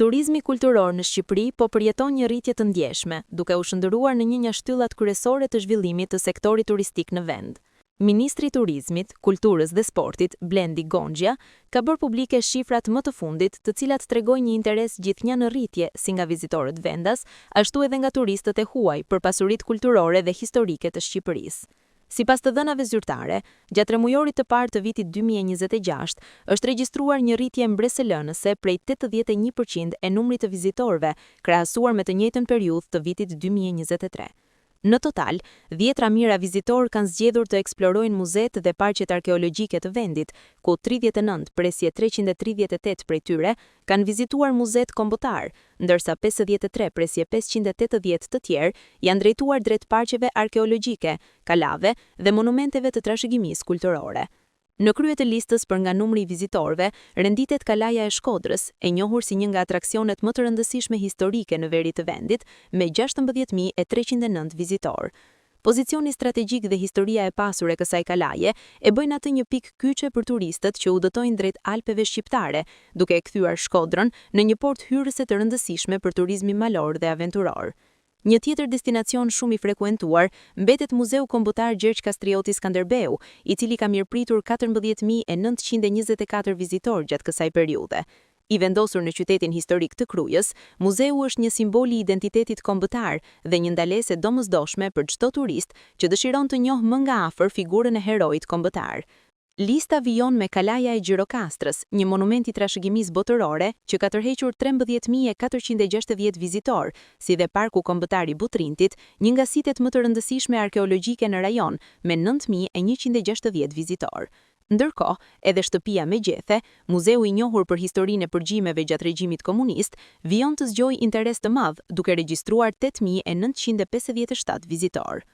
Turizmi kulturor në Shqipëri po përjeton një rritje të ndjeshme, duke u shndëruar në një nga shtyllat kryesore të zhvillimit të sektorit turistik në vend. Ministri i Turizmit, Kulturës dhe Sportit, Blendi Gonxha, ka bërë publike shifrat më të fundit, të cilat tregojnë një interes gjithnjë në rritje si nga vizitorët vendas, ashtu edhe nga turistët e huaj për pasuritë kulturore dhe historike të Shqipërisë. Sipas të dhënave zyrtare, gjatë tremujorit të parë të vitit 2026, është regjistruar një rritje mbresëlënëse prej 81% e numrit të vizitorëve, krahasuar me të njëjtën periudhë të vitit 2023. Në total, 10 mijëra vizitorë kanë zgjedhur të eksplorojnë muzeet dhe parqet arkeologjike të vendit, ku 39 presje 338 prej tyre kanë vizituar muzeet kombëtar, ndërsa 53 presje 580 të tjerë janë drejtuar drejt parqeve arkeologjike, kalave dhe monumenteve të trashëgimisë kulturore. Në krye të listës për nga numri i vizitorëve, renditet Kalaja e Shkodrës, e njohur si një nga atraksionet më të rëndësishme historike në veri të vendit, me 16.309 vizitorë. Pozicioni strategjik dhe historia e pasur e kësaj kalaje e bëjnë atë një pikë kyçe për turistët që udhëtojnë drejt Alpeve shqiptare, duke e kthyer Shkodrën në një portë hyrëse të rëndësishme për turizmin malor dhe aventuror. Një tjetër destinacion shumë i frekuentuar mbetet Muzeu Kombëtar Gjergj Kastrioti Skanderbeu, i cili ka mirëpritur 14.924 vizitorë gjatë kësaj periudhe. I vendosur në qytetin historik të Krujës, muzeu është një simbol i identitetit kombëtar dhe një ndalesë e domosdoshme për çdo turist që dëshiron të njohë më nga afër figurën e heroit kombëtar. Lista vijon me Kalaja e Gjirokastrës, një monument i trashëgimisë botërore që ka tërhequr 13.460 vizitorë, si dhe Parku Kombëtar i Butrintit, një nga sitet më të rëndësishme arkeologjike në rajon, me 9.160 vizitorë. Ndërkohë, edhe shtëpia me gjethe, muzeu i njohur për historinë e përgjimeve gjatë regjimit komunist, vijon të zgjojë interes të madh, duke regjistruar 8.957 vizitorë.